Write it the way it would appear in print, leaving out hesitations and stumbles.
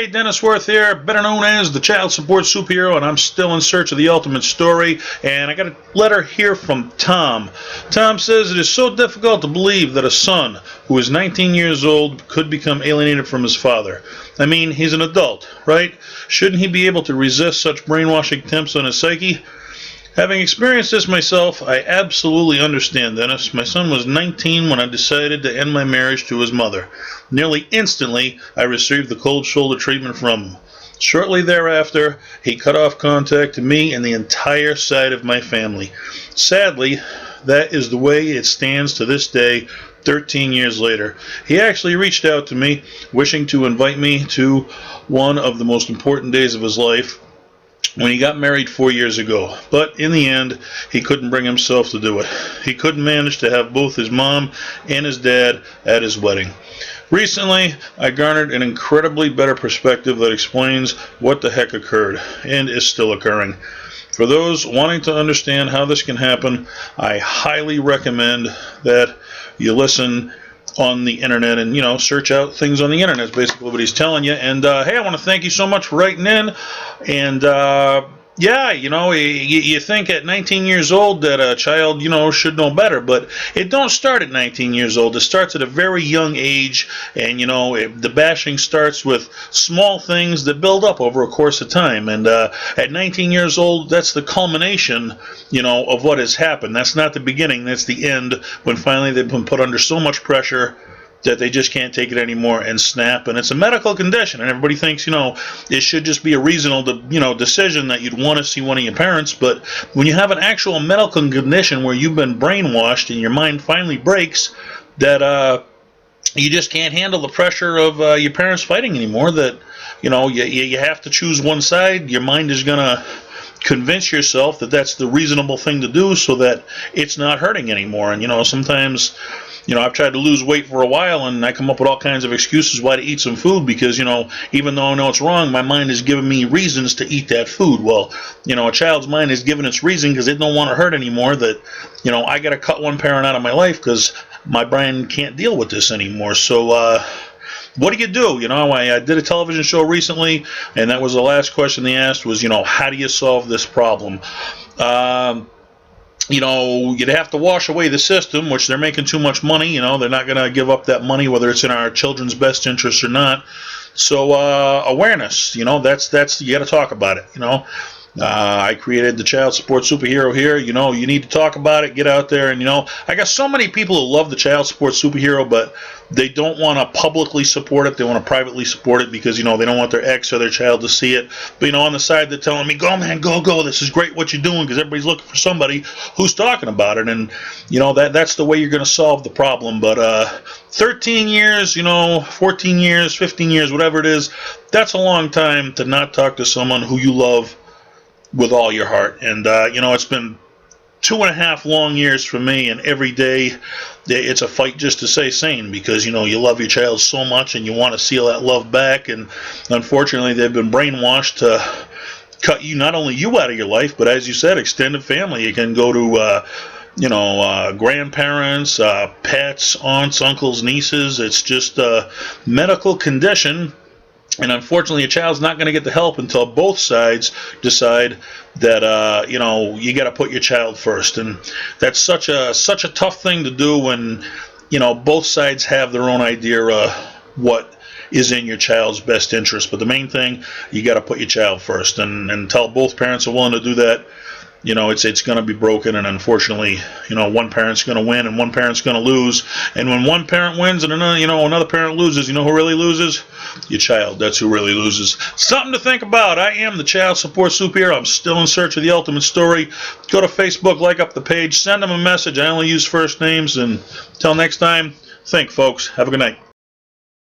Hey, Dennis Worth here, better known as the child support superhero, and I'm still in search of the ultimate story. And I got a letter here from Tom. Tom says it is so difficult to believe that a son who is 19 years old could become alienated from his father. I mean, he's an adult, right? Shouldn't he be able to resist such brainwashing attempts on his psyche? Having experienced this myself, I absolutely understand, Dennis. My son was 19 when I decided to end my marriage to his mother. Nearly instantly, I received the cold shoulder treatment from him. Shortly thereafter, he cut off contact to me and the entire side of my family. Sadly, that is the way it stands to this day, 13 years later. He actually reached out to me, wishing to invite me to one of the most important days of his life, when he got married 4 years ago. But in the end, he couldn't bring himself to do it. He couldn't manage to have both his mom and his dad at his wedding. Recently, I garnered an incredibly better perspective that explains what the heck occurred and is still occurring. For those wanting to understand how this can happen, I highly recommend that you listen on the internet and, search out things on the internet is basically what he's telling you. And hey, I want to thank you so much for writing in. And yeah, you think at 19 years old that a child, should know better, but it don't start at 19 years old. It starts at a very young age, and the bashing starts with small things that build up over a course of time. And at 19 years old, that's the culmination, of what has happened. That's not the beginning. That's the end, when finally they've been put under so much pressure that they just can't take it anymore and snap. And it's a medical condition, and everybody thinks, it should just be a reasonable, decision that you'd want to see one of your parents. But when you have an actual medical condition where you've been brainwashed and your mind finally breaks, that you just can't handle the pressure of your parents fighting anymore, that, you have to choose one side. Your mind is going to convince yourself that that's the reasonable thing to do so that it's not hurting anymore. And, sometimes, I've tried to lose weight for a while, and I come up with all kinds of excuses why to eat some food because, even though I know it's wrong, my mind is giving me reasons to eat that food. Well, a child's mind is giving its reason because it don't want to hurt anymore, that, I got to cut one parent out of my life because my brain can't deal with this anymore. So, what do you do? I did a television show recently, and that was the last question they asked was, how do you solve this problem? You'd have to wash away the system, which they're making too much money. They're not going to give up that money, whether it's in our children's best interest or not. So awareness, that's you got to talk about it. I created the child support superhero here. You need to talk about it, get out there. And, I got so many people who love the child support superhero, but they don't want to publicly support it. They want to privately support it because, they don't want their ex or their child to see it. But, on the side, they're telling me, go, man, go. This is great what you're doing, because everybody's looking for somebody who's talking about it. And, that's the way you're going to solve the problem. But 13 years, 14 years, 15 years, whatever it is, that's a long time to not talk to someone who you love with all your heart. And it's been 2.5 long years for me, and every day it's a fight just to stay sane, because you love your child so much and you want to seal that love back. And unfortunately, they've been brainwashed to cut not only you out of your life, but as you said, extended family. You can go to grandparents, pets, aunts, uncles, nieces. It's just a medical condition. And unfortunately, a child's not going to get the help until both sides decide that, you got to put your child first. And that's such a tough thing to do when, both sides have their own idea of what is in your child's best interest. But the main thing, you got to put your child first. And until both parents are willing to do that, it's going to be broken. And unfortunately, one parent's going to win and one parent's going to lose. And when one parent wins and another parent loses, who really loses? Your child. That's who really loses. Something to think about. I am the child support superhero. I'm still in search of the ultimate story. Go to Facebook, like up the page, send them a message. I only use first names. And until next time, think, folks. Have a good night.